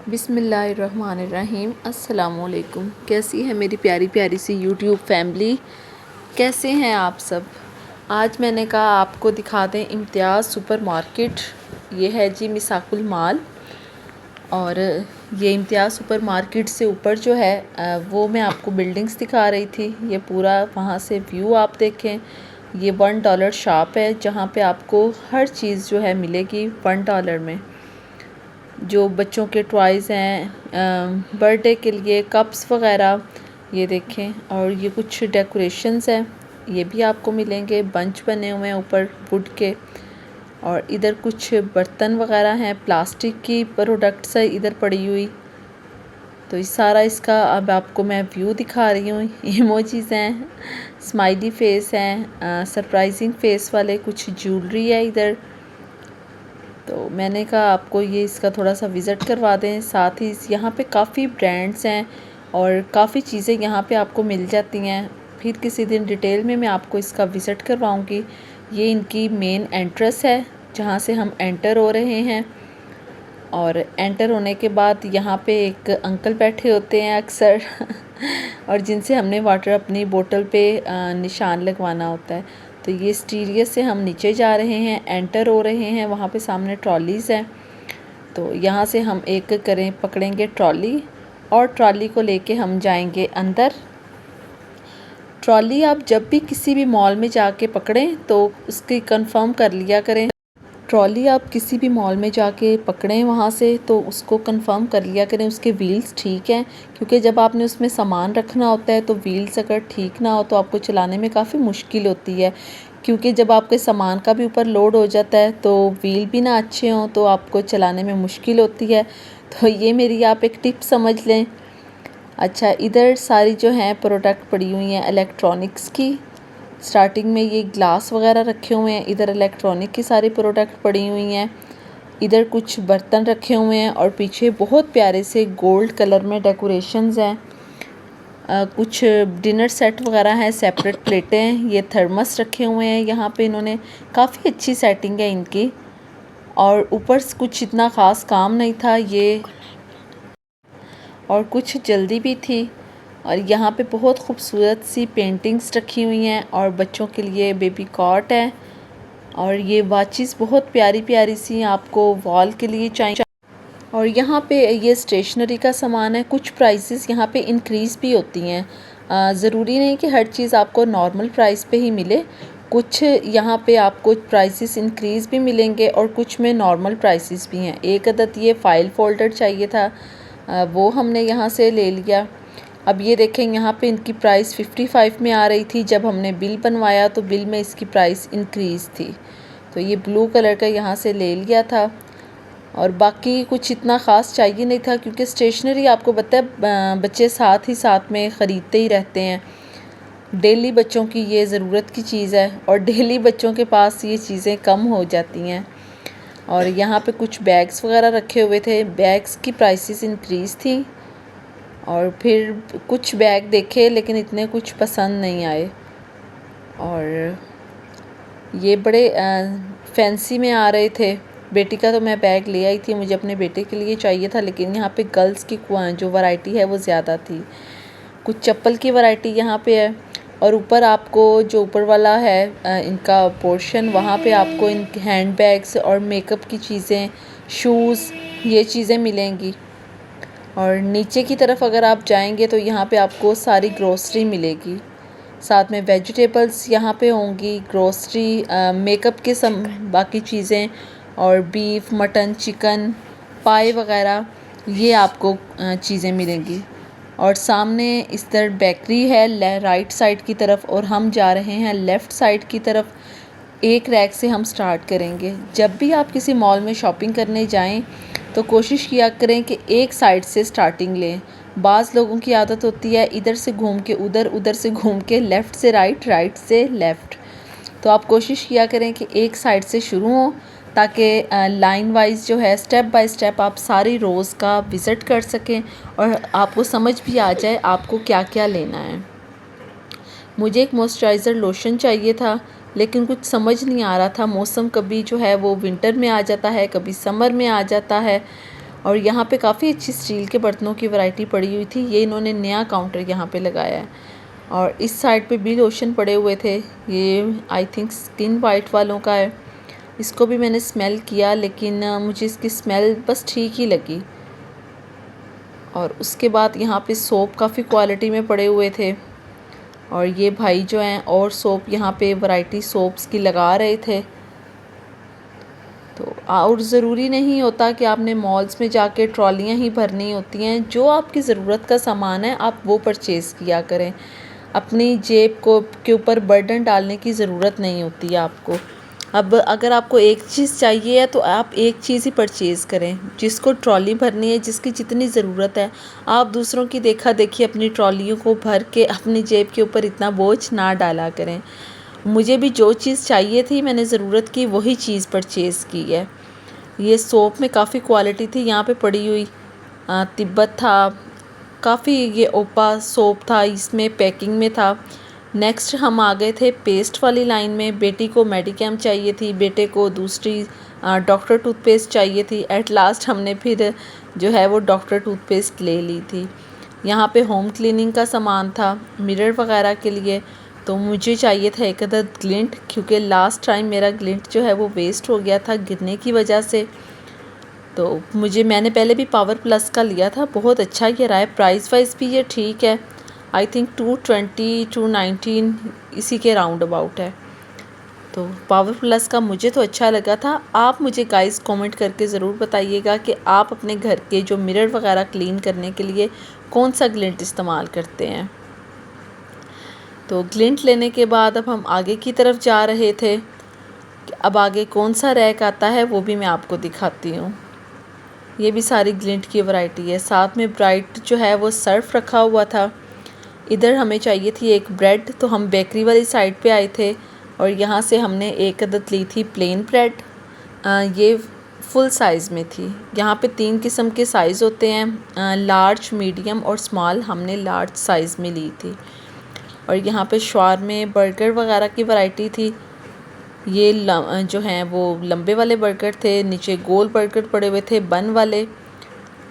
बिस्मिल्लाहिर्रहमानिर्रहीम। अस्सलामुअलैकुम। कैसी है मेरी प्यारी प्यारी सी यूट्यूब फैमिली, कैसे हैं आप सब। आज मैंने कहा आपको दिखा दें इम्तियाज़ सुपर मार्केट। ये है जी मिसाकुल माल, और ये इम्तियाज़ सुपर मार्केट से ऊपर जो है वो मैं आपको बिल्डिंग्स दिखा रही थी। ये पूरा वहाँ से व्यू आप देखें। ये $1 शॉप है जहाँ पे आपको हर चीज़ जो है मिलेगी $1 में। जो बच्चों के टॉयज़ हैं बर्थडे के लिए, कप्स वगैरह ये देखें। और ये कुछ डेकोरेशंस हैं, ये भी आपको मिलेंगे। बंच बने हुए हैं ऊपर वुड के। और इधर कुछ बर्तन वगैरह हैं, प्लास्टिक की प्रोडक्ट्स है इधर पड़ी हुई। तो इस सारा इसका अब आपको मैं व्यू दिखा रही हूँ। इमोजीज़ हैं, स्माइली फेस हैं, सरप्राइजिंग फेस वाले कुछ ज्वेलरी है इधर। तो मैंने कहा आपको ये इसका थोड़ा सा विज़िट करवा दें। साथ ही यहाँ पे काफ़ी ब्रांड्स हैं और काफ़ी चीज़ें यहाँ पे आपको मिल जाती हैं। फिर किसी दिन डिटेल में मैं आपको इसका विज़िट करवाऊँगी। ये इनकी मेन एंट्रेंस है जहाँ से हम एंटर हो रहे हैं। और एंटर होने के बाद यहाँ पे एक अंकल बैठे होते हैं अक्सर और जिनसे हमने वाटर अपनी बोतल पे निशान लगवाना होता है। तो ये स्टीरियस से हम नीचे जा रहे हैं, एंटर हो रहे हैं। वहाँ पे सामने ट्रॉलीज़ हैं। तो यहाँ से हम एक पकड़ेंगे ट्रॉली, और ट्रॉली को लेके हम जाएंगे अंदर। ट्रॉली आप जब भी किसी भी मॉल में जाके पकड़ें तो उसकी कंफर्म कर लिया करें। ट्रॉली आप किसी भी मॉल में जाके पकड़ें वहाँ से तो उसको कंफर्म कर लिया करें उसके व्हील्स ठीक हैं। क्योंकि जब आपने उसमें सामान रखना होता है तो व्हील्स अगर ठीक ना हो तो आपको चलाने में काफ़ी मुश्किल होती है। क्योंकि जब आपके सामान का भी ऊपर लोड हो जाता है तो व्हील भी ना अच्छे हों तो आपको चलाने में मुश्किल होती है। तो ये मेरी आप एक टिप समझ लें। अच्छा, इधर सारी जो हैं प्रोडक्ट पड़ी हुई हैं इलेक्ट्रॉनिक्स की। स्टार्टिंग में ये ग्लास वगैरह रखे हुए हैं। इधर इलेक्ट्रॉनिक की सारी प्रोडक्ट पड़ी हुई हैं। इधर कुछ बर्तन रखे हुए हैं और पीछे बहुत प्यारे से गोल्ड कलर में डेकोरेशंस हैं। कुछ डिनर सेट वगैरह हैं, सेपरेट प्लेटें, ये थर्मस रखे हुए हैं यहाँ पे इन्होंने। काफ़ी अच्छी सेटिंग है इनकी। और ऊपर कुछ इतना ख़ास काम नहीं था ये, और कुछ जल्दी भी थी। और यहाँ पे बहुत खूबसूरत सी पेंटिंग्स रखी हुई हैं और बच्चों के लिए बेबी कॉट है। और ये वॉचेस बहुत प्यारी प्यारी सी आपको वॉल के लिए चाहिए। और यहाँ पे ये स्टेशनरी का सामान है। कुछ प्राइसेस यहाँ पे इंक्रीज़ भी होती हैं। ज़रूरी नहीं कि हर चीज़ आपको नॉर्मल प्राइस पे ही मिले। कुछ यहाँ पे आपको प्राइसेस इंक्रीज़ भी मिलेंगे और कुछ में नॉर्मल प्राइसेस भी हैं। एक अदद ये फ़ाइल फ़ोल्डर चाहिए था, वो हमने यहाँ से ले लिया। अब ये देखें यहाँ पे इनकी प्राइस 55 में आ रही थी। जब हमने बिल बनवाया तो बिल में इसकी प्राइस इंक्रीज़ थी। तो ये ब्लू कलर का यहाँ से ले लिया था। और बाकी कुछ इतना ख़ास चाहिए नहीं था क्योंकि स्टेशनरी आपको पता है बच्चे साथ ही साथ में ख़रीदते ही रहते हैं। डेली बच्चों की ये ज़रूरत की चीज़ है और डेली बच्चों के पास ये चीज़ें कम हो जाती हैं। और यहाँ पे कुछ बैग्स वगैरह रखे हुए थे। बैग्स की प्राइसेस इंक्रीज़ थी। और फिर कुछ बैग देखे लेकिन इतने कुछ पसंद नहीं आए। और ये बड़े फैंसी में आ रहे थे। बेटी का तो मैं बैग ले आई थी, मुझे अपने बेटे के लिए चाहिए था, लेकिन यहाँ पे गर्ल्स की जो वैरायटी है वो ज़्यादा थी। कुछ चप्पल की वैरायटी यहाँ पे है। और ऊपर आपको जो ऊपर वाला है इनका पोर्शन, वहाँ पे आपको इन हैंड बैग्स और मेकअप की चीज़ें, शूज़, ये चीज़ें मिलेंगी। और नीचे की तरफ अगर आप जाएंगे तो यहाँ पे आपको सारी ग्रोसरी मिलेगी। साथ में वेजिटेबल्स यहाँ पे होंगी, ग्रोसरी, मेकअप के बाकी चीज़ें, और बीफ, मटन, चिकन, पाई वगैरह ये आपको चीज़ें मिलेंगी। और सामने इस तरफ बेकरी है राइट साइड की तरफ, और हम जा रहे हैं लेफ़्ट साइड की तरफ। एक रैक से हम स्टार्ट करेंगे। जब भी आप किसी मॉल में शॉपिंग करने जाएं तो कोशिश किया करें कि एक साइड से स्टार्टिंग लें। बाज़ लोगों की आदत होती है इधर से घूम के उधर, उधर से घूम के लेफ़्ट से राइट, राइट से लेफ़्ट। तो आप कोशिश किया करें कि एक साइड से शुरू हो ताकि लाइन वाइज जो है स्टेप बाय स्टेप आप सारी रोज़ का विज़िट कर सकें और आपको समझ भी आ जाए आपको क्या क्या लेना है। मुझे एक मॉइस्चराइज़र लोशन चाहिए था लेकिन कुछ समझ नहीं आ रहा था। मौसम कभी जो है वो विंटर में आ जाता है, कभी समर में आ जाता है। और यहाँ पे काफ़ी अच्छी स्टील के बर्तनों की वैरायटी पड़ी हुई थी। ये इन्होंने नया काउंटर यहाँ पे लगाया है। और इस साइड पे भी लोशन पड़े हुए थे। ये आई थिंक स्किन वाइट वालों का है। इसको भी मैंने स्मेल किया, लेकिन मुझे इसकी स्मेल बस ठीक ही लगी। और उसके बाद यहाँ पे सोप काफ़ी क्वालिटी में पड़े हुए थे। और ये भाई जो हैं और सोप यहाँ पे वैरायटी सोप्स की लगा रहे थे। तो और ज़रूरी नहीं होता कि आपने मॉल्स में जाके ट्रॉलियाँ ही भरनी होती हैं। जो आपकी ज़रूरत का सामान है आप वो परचेज़ किया करें। अपनी जेब को के ऊपर बर्डन डालने की ज़रूरत नहीं होती है आपको। अब अगर आपको एक चीज़ चाहिए है तो आप एक चीज़ ही परचेज़ करें। जिसको ट्रॉली भरनी है, जिसकी जितनी ज़रूरत है, आप दूसरों की देखा देखी अपनी ट्रॉलियों को भर के अपनी जेब के ऊपर इतना बोझ ना डाला करें। मुझे भी जो चीज़ चाहिए थी, मैंने ज़रूरत की वही चीज़ परचेज़ की है। ये सोप में काफ़ी क्वालिटी थी। यहाँ पे पड़ी हुई तिब्बत था, काफ़ी ये ओपा सोप था, इसमें पैकिंग में था। नेक्स्ट हम आ गए थे पेस्ट वाली लाइन में। बेटी को मेडिकेम चाहिए थी, बेटे को दूसरी डॉक्टर टूथपेस्ट चाहिए थी। एट लास्ट हमने फिर जो है वो डॉक्टर टूथपेस्ट ले ली थी। यहाँ पे होम क्लीनिंग का सामान था, मिरर वगैरह के लिए। तो मुझे चाहिए था एक अदद ग्लिंट, क्योंकि लास्ट टाइम मेरा ग्लिंट जो है वो वेस्ट हो गया था गिरने की वजह से। तो मैंने पहले भी पावर प्लस का लिया था, बहुत अच्छा ये रहा है। प्राइस वाइज भी ये ठीक है। आई थिंक 220 219 इसी के राउंड अबाउट है। तो पावर प्लस का मुझे तो अच्छा लगा था। आप मुझे गाइस कमेंट करके ज़रूर बताइएगा कि आप अपने घर के जो मिरर वगैरह क्लीन करने के लिए कौन सा ग्लिंट इस्तेमाल करते हैं। तो ग्लिंट लेने के बाद अब हम आगे की तरफ जा रहे थे। अब आगे कौन सा रैक आता है वो भी मैं आपको दिखाती हूँ। ये भी सारी ग्लिंट की वैरायटी है। साथ में ब्राइट जो है वो सर्फ रखा हुआ था। इधर हमें चाहिए थी एक ब्रेड, तो हम बेकरी वाली साइड पे आए थे और यहाँ से हमने एक अदद ली थी प्लेन ब्रेड। ये फुल साइज़ में थी। यहाँ पे 3 किस्म के साइज़ होते हैं, लार्ज, मीडियम और स्मॉल। हमने लार्ज साइज़ में ली थी। और यहाँ पे शवारमे, बर्गर वगैरह की वैरायटी थी। ये जो हैं वो लंबे वाले बर्गर थे, नीचे गोल बर्गर पड़े हुए थे बन वाले।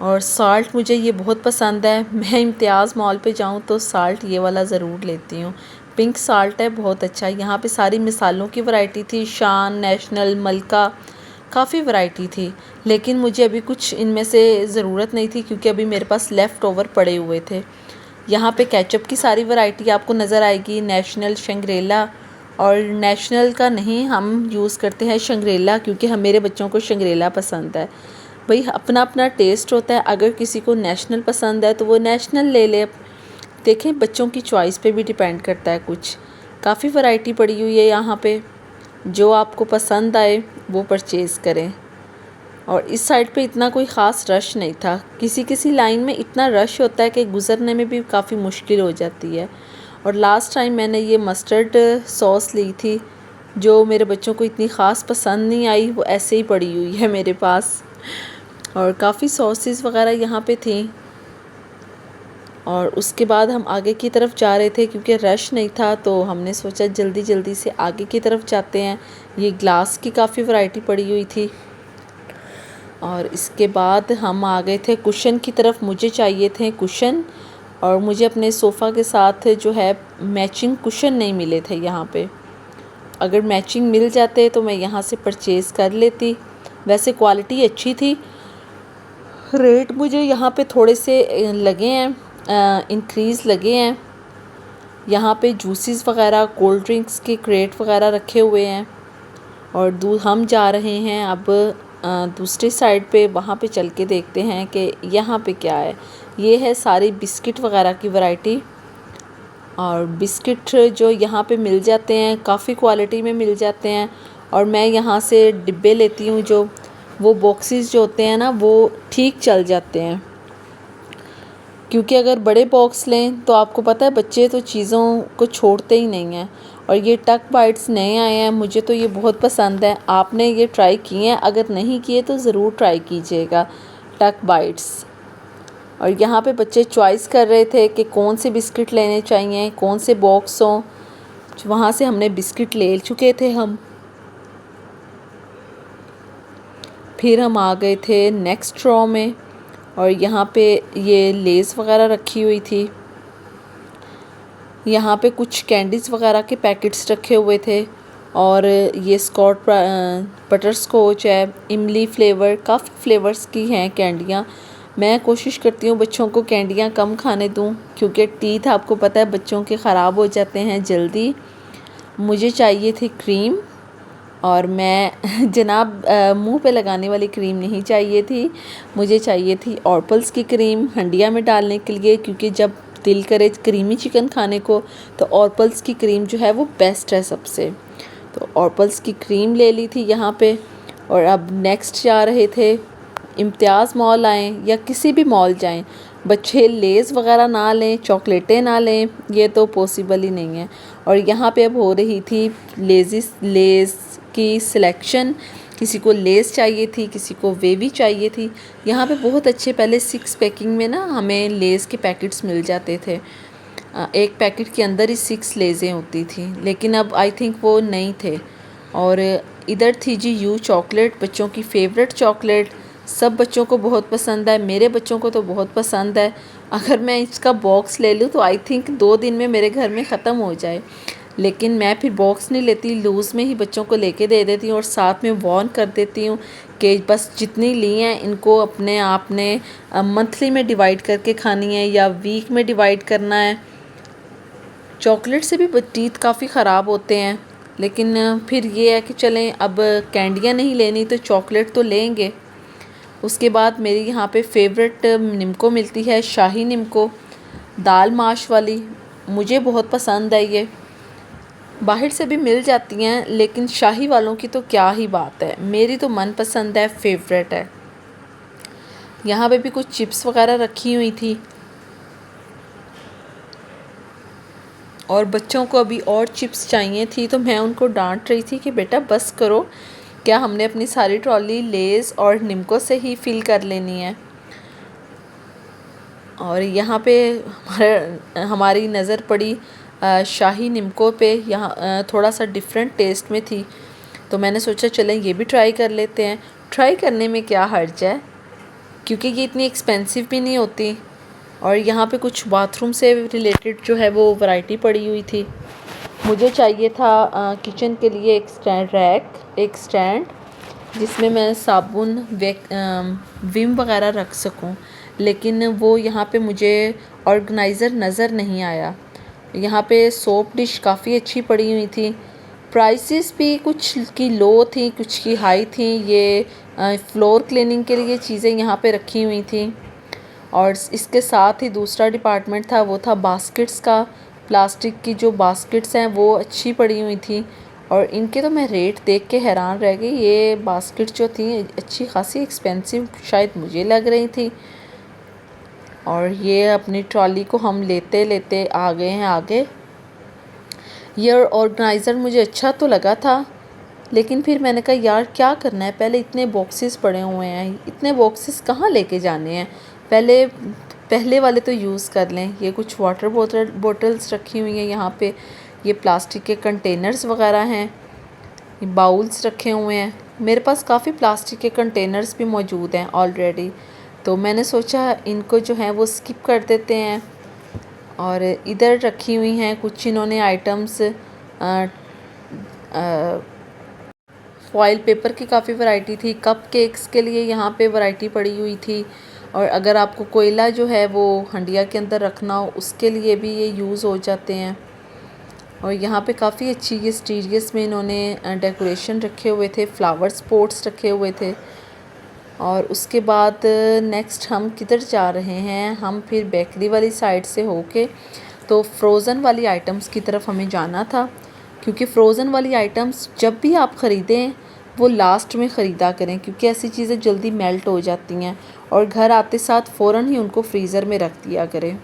और साल्ट मुझे ये बहुत पसंद है। मैं इम्तियाज़ मॉल पे जाऊँ तो साल्ट ये वाला ज़रूर लेती हूँ। पिंक साल्ट है, बहुत अच्छा है। यहाँ पे सारी मिसालों की वैरायटी थी, शान, नेशनल, मलका, काफ़ी वैरायटी थी। लेकिन मुझे अभी कुछ इनमें से ज़रूरत नहीं थी, क्योंकि अभी मेरे पास लेफ़्ट ओवर पड़े हुए थे। यहाँ पे केचप की सारी वैरायटी आपको नज़र आएगी, नेशनल, शंग्रेला। और नेशनल का नहीं, हम यूज़ करते हैं शंग्रेला, क्योंकि मेरे बच्चों को शंग्रेला पसंद है। भाई अपना अपना टेस्ट होता है। अगर किसी को नेशनल पसंद है तो वो नेशनल ले ले। देखें, बच्चों की चॉइस पे भी डिपेंड करता है। कुछ काफ़ी वैरायटी पड़ी हुई है यहाँ पे, जो आपको पसंद आए वो परचेज़ करें। और इस साइड पे इतना कोई ख़ास रश नहीं था। किसी किसी लाइन में इतना रश होता है कि गुज़रने में भी काफ़ी मुश्किल हो जाती है। और लास्ट टाइम मैंने ये मस्टर्ड सॉस ली थी, जो मेरे बच्चों को इतनी ख़ास पसंद नहीं आई, वो ऐसे ही पड़ी हुई है मेरे पास। और काफ़ी सॉसेस वगैरह यहाँ पे थी। और उसके बाद हम आगे की तरफ जा रहे थे, क्योंकि रश नहीं था तो हमने सोचा जल्दी जल्दी से आगे की तरफ जाते हैं। ये ग्लास की काफ़ी वैरायटी पड़ी हुई थी। और इसके बाद हम आ गए थे कुशन की तरफ। मुझे चाहिए थे कुशन, और मुझे अपने सोफ़ा के साथ जो है मैचिंग कुशन नहीं मिले थे यहाँ पे। अगर मैचिंग मिल जाते तो मैं यहाँ से परचेज़ कर लेती। वैसे क्वालिटी अच्छी थी। रेट मुझे यहाँ पे थोड़े से लगे हैं, इंक्रीज़ लगे हैं। यहाँ पे जूसेस वगैरह, कोल्ड ड्रिंक्स के क्रेट वगैरह रखे हुए हैं। और हम जा रहे हैं अब दूसरी साइड पे, वहाँ पे चल के देखते हैं कि यहाँ पे क्या है। ये है सारी बिस्किट वगैरह की वैरायटी। और बिस्किट जो यहाँ पे मिल जाते हैं, काफ़ी क्वालिटी में मिल जाते हैं। और मैं यहाँ से डिब्बे लेती हूँ, जो वो बॉक्सेस जो होते हैं ना, वो ठीक चल जाते हैं। क्योंकि अगर बड़े बॉक्स लें तो आपको पता है बच्चे तो चीज़ों को छोड़ते ही नहीं हैं। और ये टक बाइट्स नए आए हैं, मुझे तो ये बहुत पसंद है। आपने ये ट्राई किए हैं? अगर नहीं किए तो ज़रूर ट्राई कीजिएगा टक बाइट्स। और यहाँ पे बच्चे चॉइस कर रहे थे कि कौन से बिस्किट लेने चाहिए, कौन से बॉक्स हों। वहाँ से हमने बिस्किट ले चुके थे हम। फिर हम आ गए थे नेक्स्ट रो में और यहाँ पे ये लेस वगैरह रखी हुई थी। यहाँ पे कुछ कैंडीज़ वगैरह के पैकेट्स रखे हुए थे और ये स्कॉट बटर स्कॉच है, इमली फ्लेवर, काफ़ी फ्लेवर्स की हैं कैंडियाँ। मैं कोशिश करती हूँ बच्चों को कैंडियाँ कम खाने दूँ क्योंकि टीथ आपको पता है बच्चों के ख़राब हो जाते हैं जल्दी। मुझे चाहिए थी क्रीम और मैं जनाब मुंह पे लगाने वाली क्रीम नहीं चाहिए थी, मुझे चाहिए थी ऑर्पल्स की क्रीम हंडिया में डालने के लिए, क्योंकि जब दिल करे क्रीमी चिकन खाने को तो ऑर्पल्स की क्रीम जो है वो बेस्ट है सबसे। तो ऑर्पल्स की क्रीम ले ली थी यहाँ पे। और अब नेक्स्ट जा रहे थे, इम्तियाज़ मॉल आएँ या किसी भी मॉल जाएं, बच्चे लेज़ वगैरह ना लें, चॉकलेटें ना लें, ये तो पॉसिबल ही नहीं है। और यहाँ पे अब हो रही थी लेज़ की सिलेक्शन, किसी को लेस चाहिए थी, किसी को वेवी चाहिए थी। यहाँ पे बहुत अच्छे पहले 6 पैकिंग में ना हमें लेस के पैकेट्स मिल जाते थे, एक पैकेट के अंदर ही 6 लेज़ें होती थी, लेकिन अब आई थिंक वो नहीं थे। और इधर थी जी यू चॉकलेट, बच्चों की फेवरेट चॉकलेट, सब बच्चों को बहुत पसंद है, मेरे बच्चों को तो बहुत पसंद है। अगर मैं इसका बॉक्स ले लूँ तो आई थिंक 2 दिन में मेरे घर में ख़त्म हो जाए, लेकिन मैं फिर बॉक्स नहीं लेती, लूज़ में ही बच्चों को लेके दे देती हूँ और साथ में वार्न कर देती हूँ कि बस जितनी ली हैं इनको अपने आप ने मंथली में डिवाइड करके खानी है या वीक में डिवाइड करना है। चॉकलेट से भी टीथ काफ़ी ख़राब होते हैं, लेकिन फिर ये है कि चलें अब कैंडियाँ नहीं लेनी तो चॉकलेट तो लेंगे। उसके बाद मेरी यहाँ पे फेवरेट निम्को मिलती है, शाही निम्को, दाल माश वाली, मुझे बहुत पसंद है। ये बाहर से भी मिल जाती हैं लेकिन शाही वालों की तो क्या ही बात है, मेरी तो मनपसंद है, फेवरेट है। यहाँ पे भी कुछ चिप्स वगैरह रखी हुई थी और बच्चों को अभी और चिप्स चाहिए थी तो मैं उनको डांट रही थी कि बेटा बस करो, क्या हमने अपनी सारी ट्रॉली लेज़ और निम्को से ही फिल कर लेनी है। और यहाँ पे हमारी नज़र पड़ी शाही निम्को पे, यहाँ थोड़ा सा डिफरेंट टेस्ट में थी तो मैंने सोचा चलें ये भी ट्राई कर लेते हैं। ट्राई करने में क्या हर्ज है, क्योंकि ये इतनी एक्सपेंसिव भी नहीं होती। और यहाँ पे कुछ बाथरूम से रिलेटेड जो है वो वैरायटी पड़ी हुई थी। मुझे चाहिए था किचन के लिए एक स्टैंड जिसमें मैं साबुन विम वगैरह रख सकूं, लेकिन वो यहाँ पे मुझे ऑर्गेनाइज़र नज़र नहीं आया। यहाँ पे सोप डिश काफ़ी अच्छी पड़ी हुई थी, प्राइसेस भी कुछ की लो थी कुछ की हाई थी। ये फ्लोर क्लीनिंग के लिए चीज़ें यहाँ पे रखी हुई थी। और इसके साथ ही दूसरा डिपार्टमेंट था, वो था बास्केट्स का। प्लास्टिक की जो बास्केट्स हैं वो अच्छी पड़ी हुई थी और इनके तो मैं रेट देख के हैरान रह गई। ये बास्केट जो थी अच्छी खासी एक्सपेंसिव शायद मुझे लग रही थी। और ये अपनी ट्रॉली को हम लेते लेते आ गए हैं आगे। ये ऑर्गेनाइज़र मुझे अच्छा तो लगा था, लेकिन फिर मैंने कहा यार क्या करना है, पहले इतने बॉक्सेस पड़े हुए हैं, इतने बॉक्सेस कहाँ लेके जाने हैं, पहले वाले तो यूज़ कर लें। ये कुछ वाटर बोटल्स रखी हुई हैं यहाँ पे, ये प्लास्टिक के कंटेनर्स वगैरह हैं, ये बाउल्स रखे हुए हैं। मेरे पास काफ़ी प्लास्टिक के कंटेनर्स भी मौजूद हैं ऑलरेडी, तो मैंने सोचा इनको जो है वो स्किप कर देते हैं। और इधर रखी हुई हैं कुछ इन्होंने आइटम्स, फॉइल पेपर की काफ़ी वैरायटी थी, कप केक्स के लिए यहाँ पे वैरायटी पड़ी हुई थी। और अगर आपको कोयला जो है वो हंडिया के अंदर रखना हो उसके लिए भी ये यूज़ हो जाते हैं। और यहाँ पे काफ़ी अच्छी ये स्टीरियस में इन्होंने डेकोरेशन रखे हुए थे, फ्लावर्स पॉट्स रखे हुए थे। और उसके बाद नेक्स्ट हम किधर जा रहे हैं, हम फिर बेकरी वाली साइड से होके तो फ्रोज़न वाली आइटम्स की तरफ हमें जाना था, क्योंकि फ्रोज़न वाली आइटम्स जब भी आप ख़रीदें वो लास्ट में ख़रीदा करें, क्योंकि ऐसी चीज़ें जल्दी मेल्ट हो जाती हैं और घर आते साथ फ़ौरन ही उनको फ्रीज़र में रख दिया करें।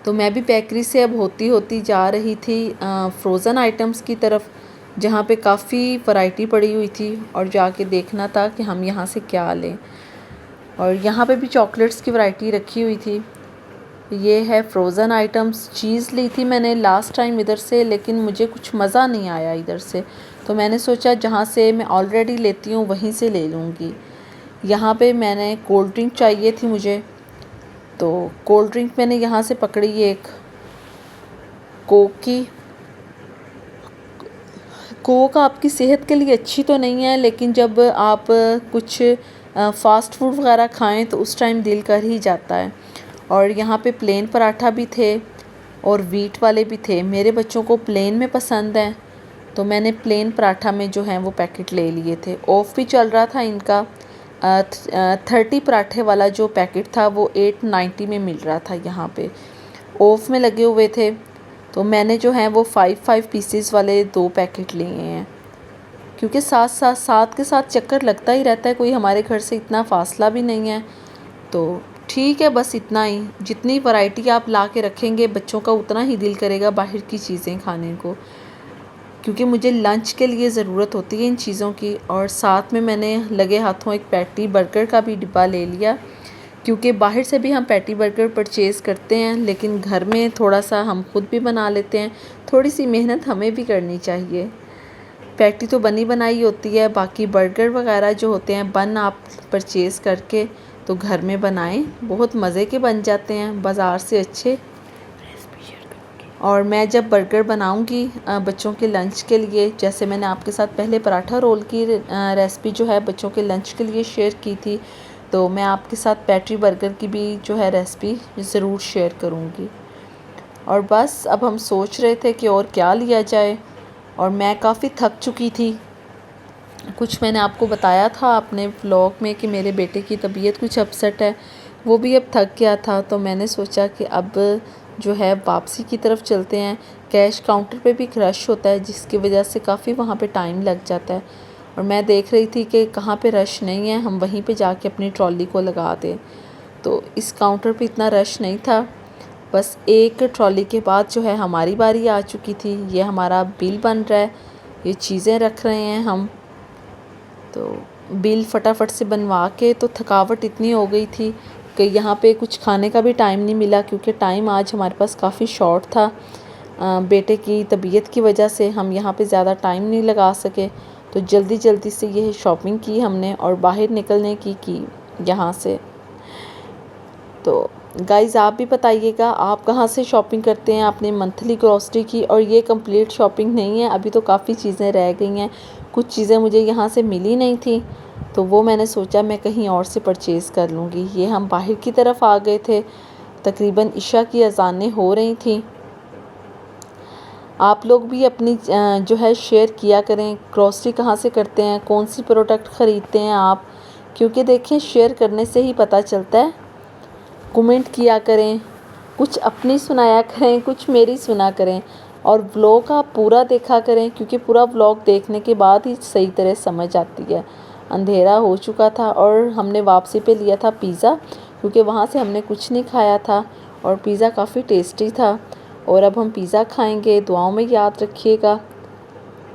तो मैं भी बेकरी से अब होती जा रही थी फ्रोज़न आइटम्स की तरफ, जहाँ पे काफ़ी वैरायटी पड़ी हुई थी और जाके देखना था कि हम यहाँ से क्या लें। और यहाँ पे भी चॉकलेट्स की वैरायटी रखी हुई थी। ये है फ्रोज़न आइटम्स। चीज़ ली थी मैंने लास्ट टाइम इधर से, लेकिन मुझे कुछ मज़ा नहीं आया इधर से, तो मैंने सोचा जहाँ से मैं ऑलरेडी लेती हूँ वहीं से ले लूँगी। यहाँ पे मैंने कोल्ड ड्रिंक चाहिए थी मुझे, तो कोल्ड ड्रिंक मैंने यहाँ से पकड़ी एक कोक की। कोक आपकी सेहत के लिए अच्छी तो नहीं है, लेकिन जब आप कुछ फ़ास्ट फूड वगैरह खाएं तो उस टाइम दिल कर ही जाता है। और यहाँ पे प्लेन पराठा भी थे और वीट वाले भी थे। मेरे बच्चों को प्लेन में पसंद है, तो मैंने प्लेन पराठा में जो है वो पैकेट ले लिए थे। ऑफ़ भी चल रहा था इनका। 30 पराठे वाला जो पैकेट था वो 890 में मिल रहा था यहाँ पे, ऑफ़ में लगे हुए थे। तो मैंने जो है वो 5 पीसेस वाले 2 पैकेट लिए हैं, क्योंकि साथ के साथ चक्कर लगता ही रहता है, कोई हमारे घर से इतना फासला भी नहीं है। तो ठीक है, बस इतना ही। जितनी वैरायटी आप ला के रखेंगे बच्चों का उतना ही दिल करेगा बाहर की चीज़ें खाने को, क्योंकि मुझे लंच के लिए ज़रूरत होती है इन चीज़ों की। और साथ में मैंने लगे हाथों एक पैटी बर्गर का भी डिब्बा ले लिया, क्योंकि बाहर से भी हम पैटी बर्गर परचेज़ करते हैं, लेकिन घर में थोड़ा सा हम खुद भी बना लेते हैं। थोड़ी सी मेहनत हमें भी करनी चाहिए। पैटी तो बनी बनाई होती है, बाकी बर्गर वगैरह जो होते हैं बन आप परचेज़ करके तो घर में बनाएं, बहुत मज़े के बन जाते हैं बाज़ार से अच्छे। और मैं जब बर्गर बनाऊंगी बच्चों के लंच के लिए, जैसे मैंने आपके साथ पहले पराठा रोल की रेसिपी जो है बच्चों के लंच के लिए शेयर की थी, तो मैं आपके साथ पैटी बर्गर की भी जो है रेसिपी ज़रूर शेयर करूंगी। और बस अब हम सोच रहे थे कि और क्या लिया जाए, और मैं काफ़ी थक चुकी थी। कुछ मैंने आपको बताया था अपने व्लॉग में कि मेरे बेटे की तबीयत कुछ अपसेट है, वो भी अब थक गया था। तो मैंने सोचा कि अब जो है वापसी की तरफ चलते हैं। कैश काउंटर पे भी रश होता है, जिसकी वजह से काफ़ी वहाँ पे टाइम लग जाता है। और मैं देख रही थी कि कहाँ पे रश नहीं है, हम वहीं पे जाके अपनी ट्रॉली को लगा दें। तो इस काउंटर पे इतना रश नहीं था। बस एक ट्रॉली के बाद जो है हमारी बारी आ चुकी थी। ये हमारा बिल बन रहा है, ये चीज़ें रख रहे हैं हम। तो बिल फटाफट से बनवा के, तो थकावट इतनी हो गई थी कि यहाँ पे कुछ खाने का भी टाइम नहीं मिला, क्योंकि टाइम आज हमारे पास काफ़ी शॉर्ट था। बेटे की तबीयत की वजह से हम यहाँ पे ज़्यादा टाइम नहीं लगा सके, तो जल्दी जल्दी से ये शॉपिंग की हमने और बाहर निकलने की यहाँ से। तो गाइज़ आप भी बताइएगा आप कहाँ से शॉपिंग करते हैं अपने मंथली ग्रॉसरी की। और ये कंप्लीट शॉपिंग नहीं है, अभी तो काफ़ी चीज़ें रह गई हैं। कुछ चीज़ें मुझे यहाँ से मिली नहीं थी, तो वो मैंने सोचा मैं कहीं और से परचेज़ कर लूँगी। ये हम बाहर की तरफ आ गए थे, तकरीबन इशा की अज़ानें हो रही थी। आप लोग भी अपनी जो है शेयर किया करें, ग्रॉसरी कहाँ से करते हैं, कौन सी प्रोडक्ट ख़रीदते हैं आप, क्योंकि देखें शेयर करने से ही पता चलता है। कमेंट किया करें, कुछ अपनी सुनाया करें, कुछ मेरी सुना करें। और व्लॉग आप पूरा देखा करें, क्योंकि पूरा व्लॉग देखने के बाद ही सही तरह समझ आती है। अंधेरा हो चुका था और हमने वापसी पे लिया था पिज़्ज़ा, क्योंकि वहाँ से हमने कुछ नहीं खाया था और पिज़्ज़ा काफ़ी टेस्टी था। और अब हम पिज़्ज़ा खाएंगे। दुआओं में याद रखिएगा।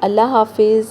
अल्लाह हाफिज़।